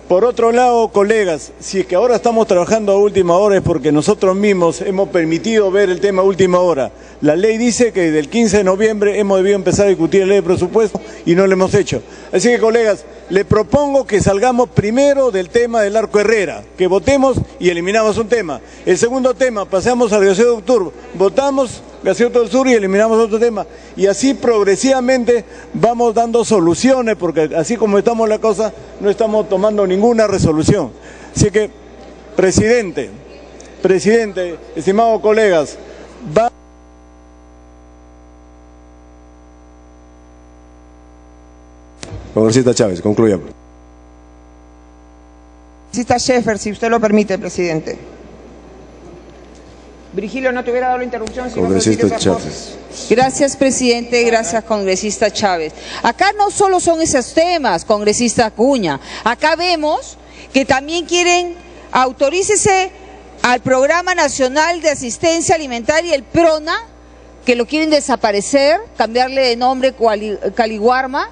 Por otro lado, colegas, si es que ahora estamos trabajando a última hora, es porque nosotros mismos hemos permitido ver el tema a última hora. La ley dice que del 15 de noviembre hemos debido empezar a discutir la ley de presupuesto y no lo hemos hecho. Así que, colegas, le propongo que salgamos primero del tema del Arco Herrera, que votemos y eliminamos un tema. El segundo tema, pasamos al gasoducto del sur, votamos gasoducto del sur y eliminamos otro tema. Y así progresivamente vamos dando soluciones, porque así como estamos la cosa, no estamos tomando ninguna resolución. Así que, presidente, estimados colegas, Congresista Chávez, concluya. Congresista Schaeffer, si usted lo permite, presidente. Virgilio, no te hubiera dado la interrupción. Si Congresista no Chávez. Gracias, presidente. Gracias, congresista Chávez. Acá no solo son esos temas, congresista Acuña. Acá vemos que también quieren, autorícese al Programa Nacional de Asistencia Alimentaria, el PRONA, que lo quieren desaparecer, cambiarle de nombre Caliwarma,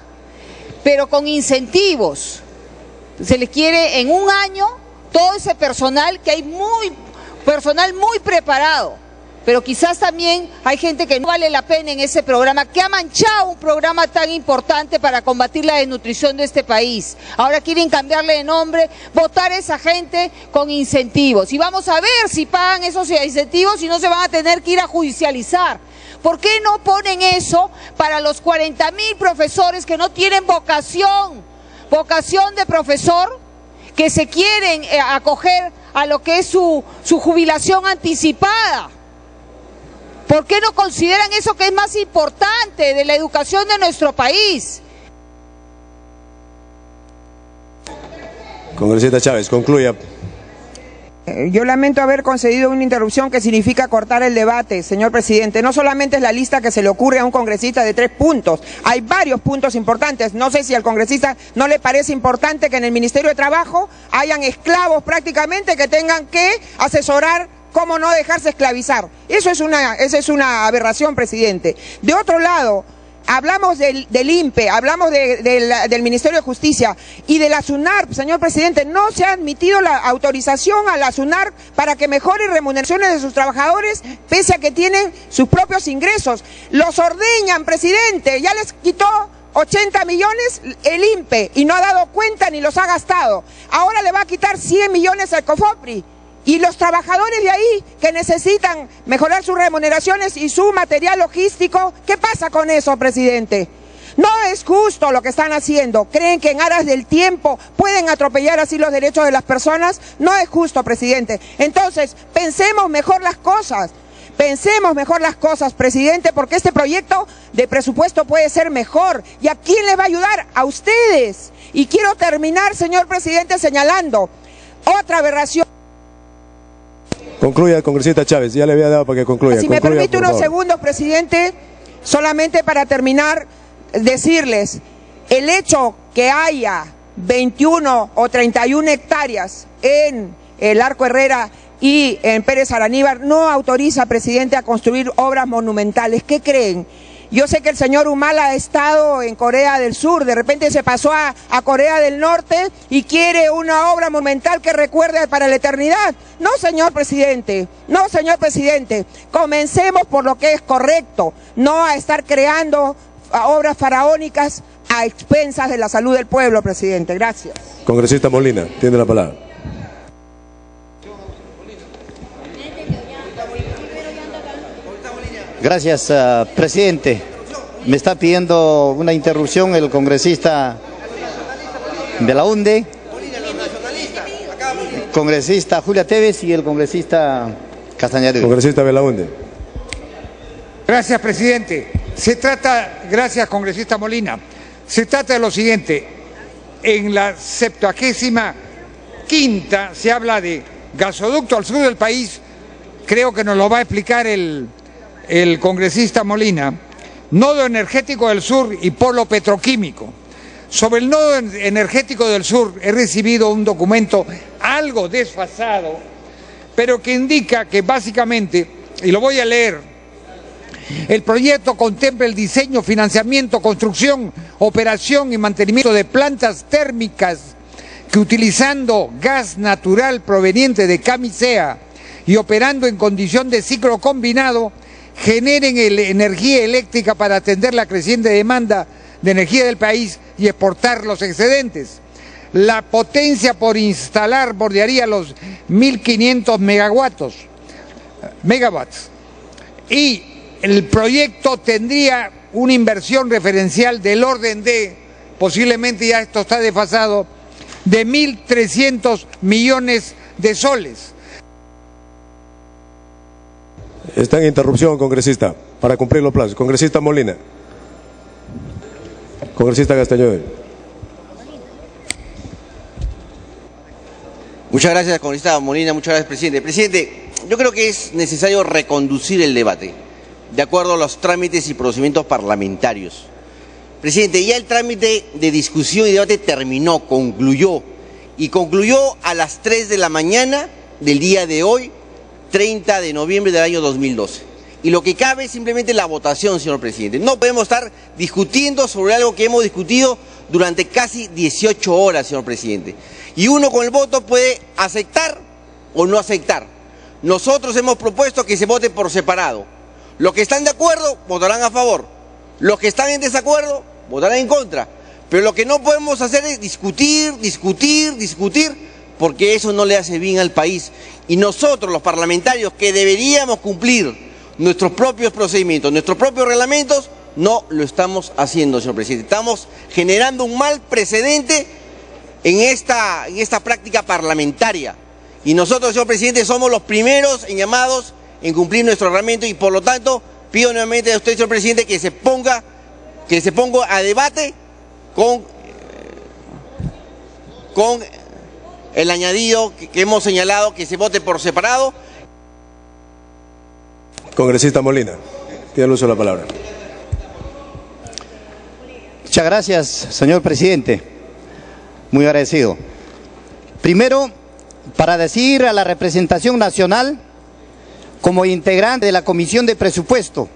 pero con incentivos. Se les quiere en un año todo ese personal, que hay personal muy preparado, pero quizás también hay gente que no vale la pena en ese programa, que ha manchado un programa tan importante para combatir la desnutrición de este país. Ahora quieren cambiarle de nombre, votar a esa gente con incentivos. Y vamos a ver si pagan esos incentivos y no se van a tener que ir a judicializar. ¿Por qué no ponen eso para los 40.000 profesores que no tienen vocación de profesor, que se quieren acoger a lo que es su jubilación anticipada? ¿Por qué no consideran eso que es más importante de la educación de nuestro país? Congresista Chávez, concluya. Yo lamento haber concedido una interrupción que significa cortar el debate, señor presidente. No solamente es la lista que se le ocurre a un congresista de 3 puntos, hay varios puntos importantes. No sé si al congresista no le parece importante que en el Ministerio de Trabajo hayan esclavos prácticamente que tengan que asesorar cómo no dejarse esclavizar. Esa es una aberración, presidente. De otro lado, hablamos del INPE, hablamos del Ministerio de Justicia y de la SUNARP, señor presidente. No se ha admitido la autorización a la SUNARP para que mejore remuneraciones de sus trabajadores, pese a que tienen sus propios ingresos. Los ordeñan, presidente, ya les quitó 80 millones el INPE y no ha dado cuenta ni los ha gastado. Ahora le va a quitar 100 millones al COFOPRI. Y los trabajadores de ahí que necesitan mejorar sus remuneraciones y su material logístico, ¿qué pasa con eso, presidente? No es justo lo que están haciendo. ¿Creen que en aras del tiempo pueden atropellar así los derechos de las personas? No es justo, presidente. Entonces, pensemos mejor las cosas. Pensemos mejor las cosas, presidente, porque este proyecto de presupuesto puede ser mejor. ¿Y a quién les va a ayudar? A ustedes. Y quiero terminar, señor presidente, señalando otra aberración. Concluya, congresista Chávez, ya le había dado para que concluya. Si me permite unos segundos, presidente, solamente para terminar, decirles, el hecho que haya 21 o 31 hectáreas en el Arco Herrera y en Pérez Araníbar no autoriza, presidente, a construir obras monumentales. ¿Qué creen? Yo sé que el señor Humala ha estado en Corea del Sur, de repente se pasó a Corea del Norte y quiere una obra monumental que recuerde para la eternidad. No, señor presidente, no, señor presidente, comencemos por lo que es correcto, no a estar creando obras faraónicas a expensas de la salud del pueblo, presidente. Gracias. Congresista Molina, tiene la palabra. Gracias, presidente. Me está pidiendo una interrupción el congresista Belaunde, congresista Julia Tevez y el congresista Castañeda. Congresista Belaunde. Gracias, presidente. Gracias, congresista Molina. Se trata de lo siguiente. En la 75ª se habla de gasoducto al sur del país. Creo que nos lo va a explicar el congresista Molina. Nodo energético del sur y polo petroquímico. Sobre el nodo energético del sur he recibido un documento algo desfasado, pero que indica que básicamente, y lo voy a leer, el proyecto contempla el diseño, financiamiento, construcción, operación y mantenimiento de plantas térmicas que, utilizando gas natural proveniente de Camisea y operando en condición de ciclo combinado, generen energía eléctrica para atender la creciente demanda de energía del país y exportar los excedentes. La potencia por instalar bordearía los 1.500 megawatts y el proyecto tendría una inversión referencial del orden de, posiblemente ya esto está desfasado, de 1.300 millones de soles. Está en interrupción, congresista, para cumplir los plazos. Congresista Molina. Congresista Castañeda. Muchas gracias, congresista Molina, muchas gracias, presidente. Presidente, yo creo que es necesario reconducir el debate de acuerdo a los trámites y procedimientos parlamentarios. Presidente, ya el trámite de discusión y debate terminó, concluyó a las 3 de la mañana del día de hoy, 30 de noviembre del año 2012. Y lo que cabe es simplemente la votación, señor presidente. No podemos estar discutiendo sobre algo que hemos discutido durante casi 18 horas, señor presidente. Y uno con el voto puede aceptar o no aceptar. Nosotros hemos propuesto que se vote por separado. Los que están de acuerdo votarán a favor. Los que están en desacuerdo votarán en contra. Pero lo que no podemos hacer es discutir, porque eso no le hace bien al país. Y nosotros, los parlamentarios, que deberíamos cumplir nuestros propios procedimientos, nuestros propios reglamentos, no lo estamos haciendo, señor presidente. Estamos generando un mal precedente en esta práctica parlamentaria. Y nosotros, señor presidente, somos los primeros en llamados en cumplir nuestro reglamento y por lo tanto pido nuevamente a usted, señor presidente, que se ponga a debate con el añadido que hemos señalado, que se vote por separado. Congresista Molina, tiene el uso de la palabra. Muchas gracias, señor presidente. Muy agradecido. Primero, para decir a la representación nacional, como integrante de la Comisión de Presupuesto,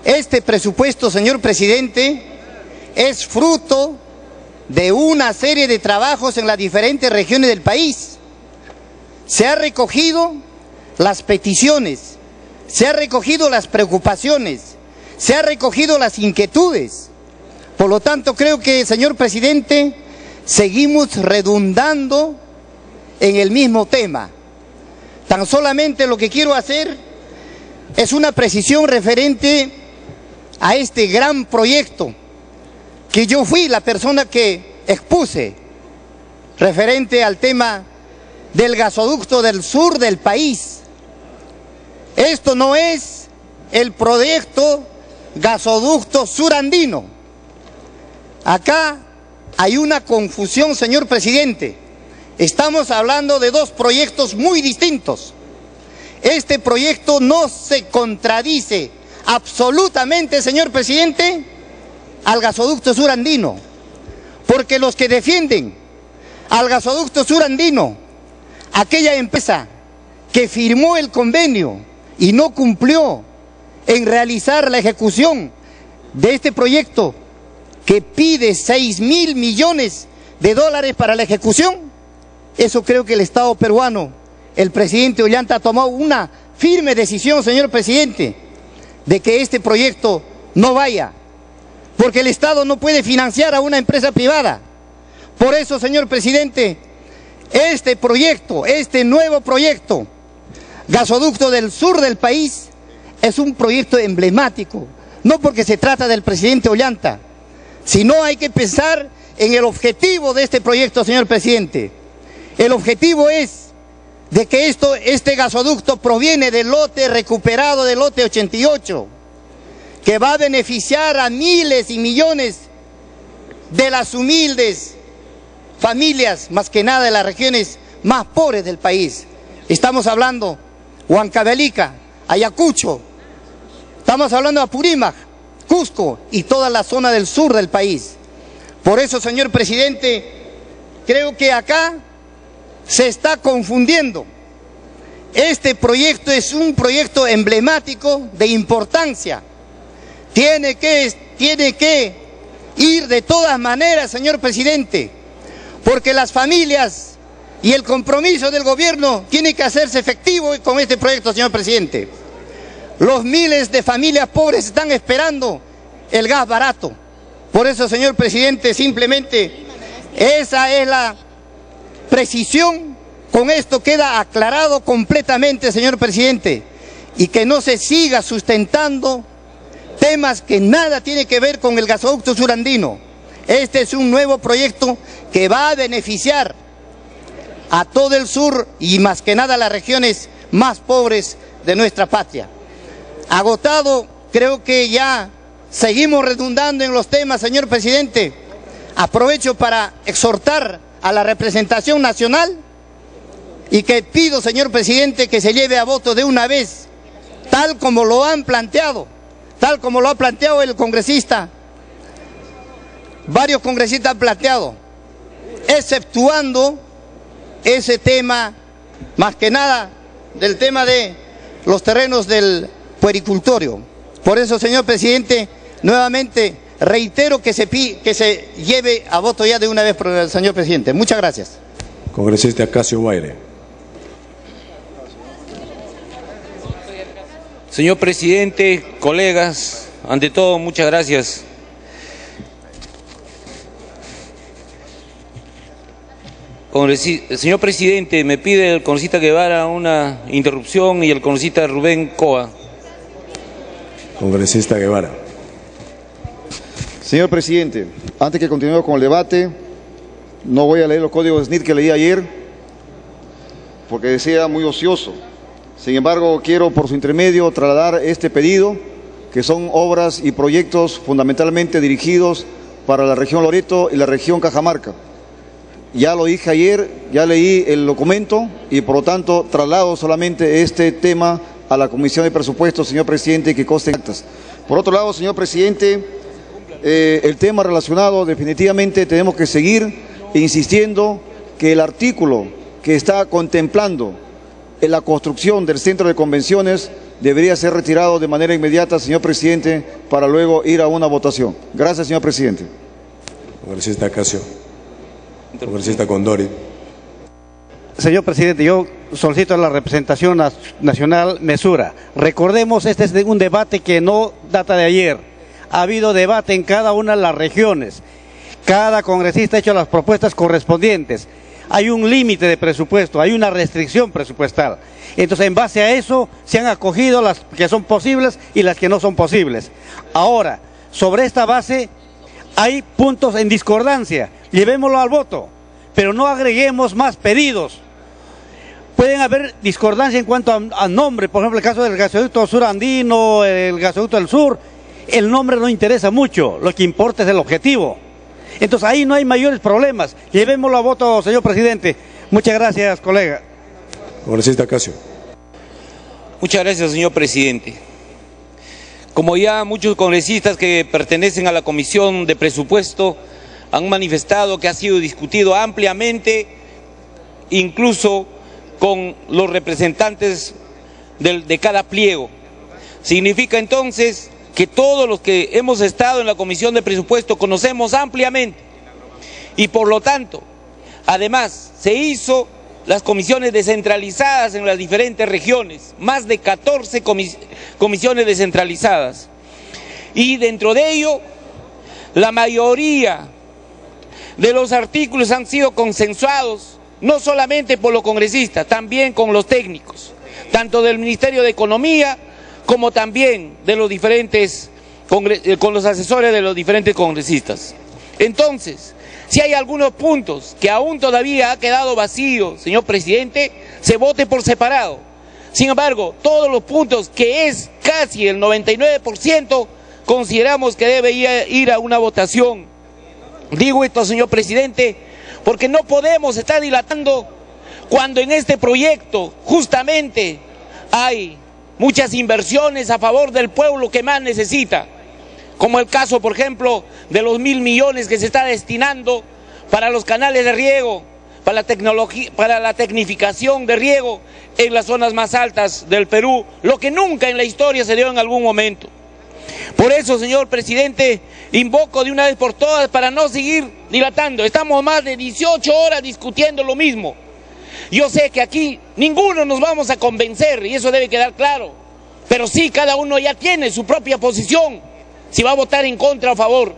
este presupuesto, señor presidente, es fruto de una serie de trabajos en las diferentes regiones del país. Se han recogido las peticiones, se han recogido las preocupaciones, se han recogido las inquietudes. Por lo tanto, creo que, señor presidente, seguimos redundando en el mismo tema. Tan solamente lo que quiero hacer es una precisión referente a este gran proyecto que yo fui la persona que expuse, referente al tema del gasoducto del sur del país. Esto no es el proyecto gasoducto surandino. Acá hay una confusión, señor presidente. Estamos hablando de dos proyectos muy distintos. Este proyecto no se contradice absolutamente, señor presidente, al gasoducto surandino, porque los que defienden al gasoducto surandino, aquella empresa que firmó el convenio y no cumplió en realizar la ejecución de este proyecto, que pide $6.000 millones para la ejecución, eso creo que el Estado peruano, el presidente Ollanta, ha tomado una firme decisión, señor presidente, de que este proyecto no vaya, porque el Estado no puede financiar a una empresa privada. Por eso, señor presidente, este proyecto, este nuevo proyecto, gasoducto del sur del país, es un proyecto emblemático, no porque se trata del presidente Ollanta, sino hay que pensar en el objetivo de este proyecto, señor presidente. El objetivo es de que este gasoducto proviene del lote recuperado del lote 88, que va a beneficiar a miles y millones de las humildes familias, más que nada de las regiones más pobres del país. Estamos hablando Huancavelica, Ayacucho, estamos hablando de Apurímac, Cusco y toda la zona del sur del país. Por eso, señor presidente, creo que acá se está confundiendo. Este proyecto es un proyecto emblemático de importancia. Tiene que ir de todas maneras, señor presidente, porque las familias y el compromiso del gobierno tiene que hacerse efectivo con este proyecto, señor presidente. Los miles de familias pobres están esperando el gas barato. Por eso, señor presidente, simplemente esa es la precisión. Con esto queda aclarado completamente, señor presidente, y que no se siga sustentando temas que nada tienen que ver con el gasoducto surandino. Este es un nuevo proyecto que va a beneficiar a todo el sur y más que nada a las regiones más pobres de nuestra patria. Agotado, creo que ya seguimos redundando en los temas, señor presidente. Aprovecho para exhortar a la representación nacional y que pido, señor presidente, que se lleve a voto de una vez, tal como lo han planteado, tal como lo ha planteado el congresista. Varios congresistas han planteado, exceptuando ese tema, más que nada del tema de los terrenos del puericultorio. Por eso, señor presidente, nuevamente reitero que se lleve a voto ya de una vez por el señor presidente. Muchas gracias. Congresista Acacio Guaire. Señor presidente, colegas, ante todo, muchas gracias. Señor presidente, me pide el congresista Guevara una interrupción y el congresista Rubén Coa. Congresista Guevara. Señor presidente, antes que continúe con el debate, no voy a leer los códigos SNIT que leí ayer, porque decía muy ocioso. Sin embargo, quiero por su intermedio trasladar este pedido, que son obras y proyectos fundamentalmente dirigidos para la región Loreto y la región Cajamarca. Ya lo dije ayer, ya leí el documento y por lo tanto traslado solamente este tema a la Comisión de Presupuestos, señor presidente, que conste en actas. Por otro lado, señor presidente, el tema relacionado, definitivamente tenemos que seguir insistiendo que el artículo que está contemplando en la construcción del centro de convenciones debería ser retirado de manera inmediata, señor presidente, para luego ir a una votación. Gracias, señor presidente. Congresista Casio. Congresista Condori. Señor presidente, yo solicito a la representación nacional mesura. Recordemos, este es un debate que no data de ayer. Ha habido debate en cada una de las regiones. Cada congresista ha hecho las propuestas correspondientes. Hay un límite de presupuesto, hay una restricción presupuestal. Entonces, en base a eso, se han acogido las que son posibles y las que no son posibles. Ahora, sobre esta base, hay puntos en discordancia. Llevémoslo al voto, pero no agreguemos más pedidos. Pueden haber discordancia en cuanto a nombre, por ejemplo, el caso del gasoducto surandino, el gasoducto del sur, el nombre no interesa mucho, lo que importa es el objetivo. Entonces ahí no hay mayores problemas. Llevémoslo a voto, señor presidente. Muchas gracias, colega. Congresista Casio. Muchas gracias, señor presidente. Como ya muchos congresistas que pertenecen a la Comisión de Presupuesto han manifestado que ha sido discutido ampliamente, incluso con los representantes de cada pliego. Significa entonces que todos los que hemos estado en la Comisión de Presupuesto conocemos ampliamente y por lo tanto, además, se hizo las comisiones descentralizadas en las diferentes regiones, más de 14 comisiones descentralizadas, y dentro de ello, la mayoría de los artículos han sido consensuados, no solamente por los congresistas, también con los técnicos, tanto del Ministerio de Economía, como también de los diferentes, con los asesores de los diferentes congresistas. Entonces, si hay algunos puntos que aún todavía ha quedado vacío, señor presidente, se vote por separado. Sin embargo, todos los puntos, que es casi el 99%, consideramos que debe ir a una votación. Digo esto, señor presidente, porque no podemos estar dilatando cuando en este proyecto justamente hay muchas inversiones a favor del pueblo que más necesita, como el caso, por ejemplo, de los 1.000 millones que se está destinando para los canales de riego, para la tecnología, para la tecnificación de riego en las zonas más altas del Perú, lo que nunca en la historia se dio en algún momento. Por eso, señor presidente, invoco de una vez por todas para no seguir dilatando. Estamos más de 18 horas discutiendo lo mismo. Yo sé que aquí ninguno nos vamos a convencer y eso debe quedar claro, pero sí cada uno ya tiene su propia posición, si va a votar en contra o a favor.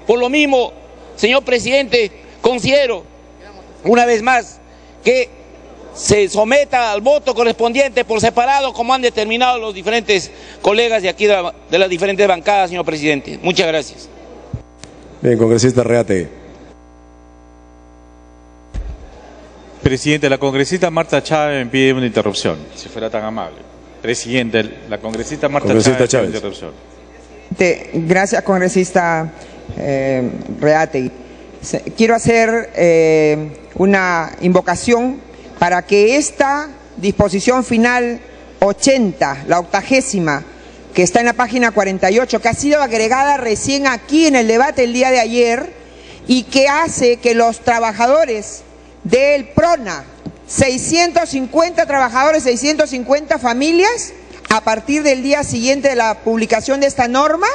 Por lo mismo, señor presidente, considero una vez más que se someta al voto correspondiente por separado, como han determinado los diferentes colegas de aquí de las diferentes bancadas, señor presidente. Muchas gracias. Bien, congresista Reate. Presidente, la congresista Marta Chávez me pide una interrupción, si fuera tan amable. Presidente, la congresista Marta Chávez pide una interrupción. Gracias, congresista Reate. Quiero hacer una invocación para que esta disposición final 80, la 80ª, que está en la página 48, que ha sido agregada recién aquí en el debate el día de ayer, y que hace que los trabajadores del PRONA, 650 trabajadores, 650 familias, a partir del día siguiente de la publicación de esta norma,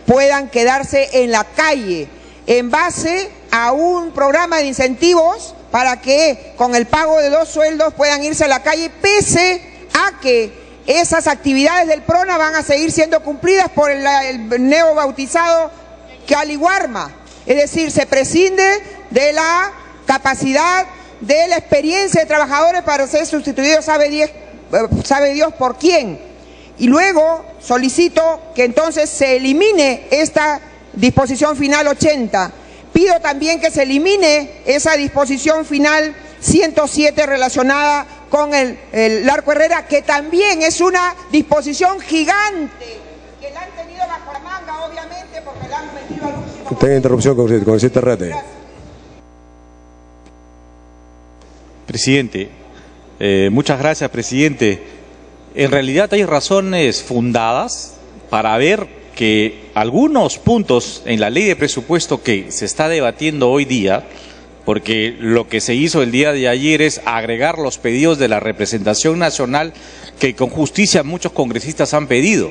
puedan quedarse en la calle, en base a un programa de incentivos para que con el pago de 2 sueldos puedan irse a la calle, pese a que esas actividades del PRONA van a seguir siendo cumplidas por el neobautizado Caliwarma. Es decir, se prescinde de la capacidad, de la experiencia de trabajadores para ser sustituidos, sabe Dios por quién. y luego solicito que entonces se elimine esta disposición final 80. Pido también que se elimine esa disposición final 107 relacionada con el Larco Herrera, que también es una disposición gigante, que la han tenido bajo la manga, obviamente, porque la han metido al último. Tenga interrupción, congresista Rete. Presidente, muchas gracias, presidente. En realidad hay razones fundadas para ver que algunos puntos en la ley de presupuesto que se está debatiendo hoy día, porque lo que se hizo el día de ayer es agregar los pedidos de la representación nacional que con justicia muchos congresistas han pedido.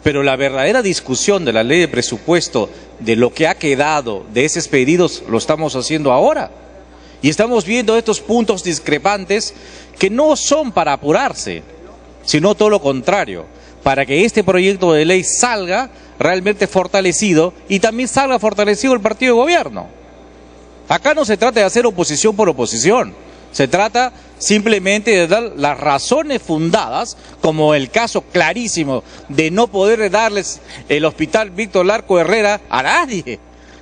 Pero la verdadera discusión de la ley de presupuesto, de lo que ha quedado de esos pedidos, lo estamos haciendo ahora. Y estamos viendo estos puntos discrepantes que no son para apurarse, sino todo lo contrario, para que este proyecto de ley salga realmente fortalecido y también salga fortalecido el partido de gobierno. Acá no se trata de hacer oposición por oposición, se trata simplemente de dar las razones fundadas, como el caso clarísimo de no poder darles el hospital Víctor Larco Herrera a nadie.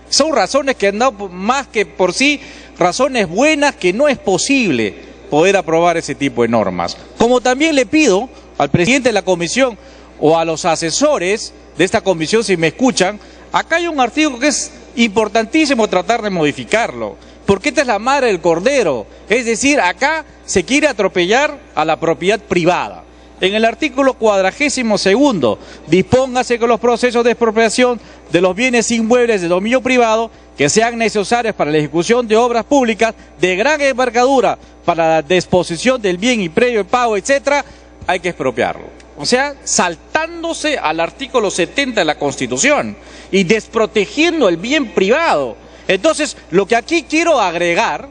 Son razones que han dado más que por sí, razones buenas que no es posible poder aprobar ese tipo de normas. Como también le pido al presidente de la comisión o a los asesores de esta comisión, si me escuchan, acá hay un artículo que es importantísimo tratar de modificarlo, porque esta es la madre del cordero, es decir, acá se quiere atropellar a la propiedad privada. En el artículo 42, dispóngase que los procesos de expropiación de los bienes inmuebles de dominio privado que sean necesarios para la ejecución de obras públicas de gran envergadura para la disposición del bien y previo pago, etcétera, hay que expropiarlo. O sea, saltándose al artículo 70 de la Constitución y desprotegiendo el bien privado. Entonces, lo que aquí quiero agregar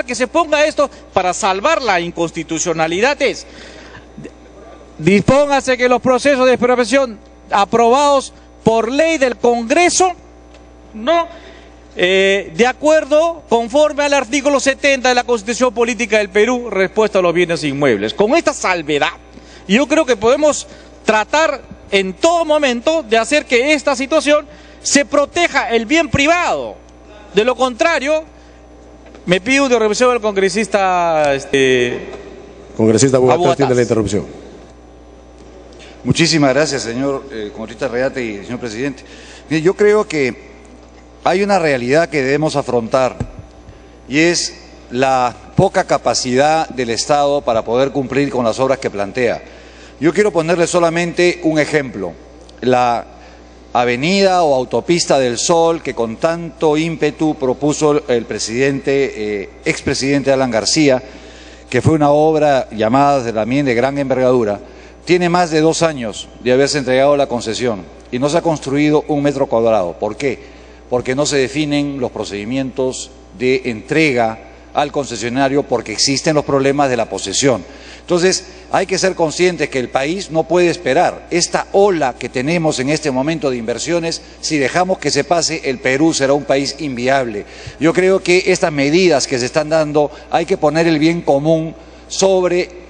que se ponga esto para salvar la inconstitucionalidad es: dispóngase que los procesos de expropiación aprobados por ley del Congreso, ¿no? De acuerdo, conforme al artículo 70 de la Constitución Política del Perú, respecto a los bienes inmuebles. Con esta salvedad, yo creo que podemos tratar en todo momento de hacer que esta situación se proteja el bien privado. De lo contrario, me pido una interrupción del congresista Congresista Bogotá, tiene la interrupción. Muchísimas gracias, señor congresista Reate y señor presidente. Mire, yo creo que hay una realidad que debemos afrontar y es la poca capacidad del Estado para poder cumplir con las obras que plantea. Yo quiero ponerle solamente un ejemplo: la avenida o autopista del Sol, que con tanto ímpetu propuso el presidente, expresidente Alan García, que fue una obra llamada también de gran envergadura, tiene más de 2 años de haberse entregado la concesión y no se ha construido 1 metro cuadrado. ¿Por qué? Porque no se definen los procedimientos de entrega al concesionario, porque existen los problemas de la posesión. Entonces, hay que ser conscientes que el país no puede esperar. Esta ola que tenemos en este momento de inversiones, si dejamos que se pase, el Perú será un país inviable. Yo creo que estas medidas que se están dando, hay que poner el bien común sobre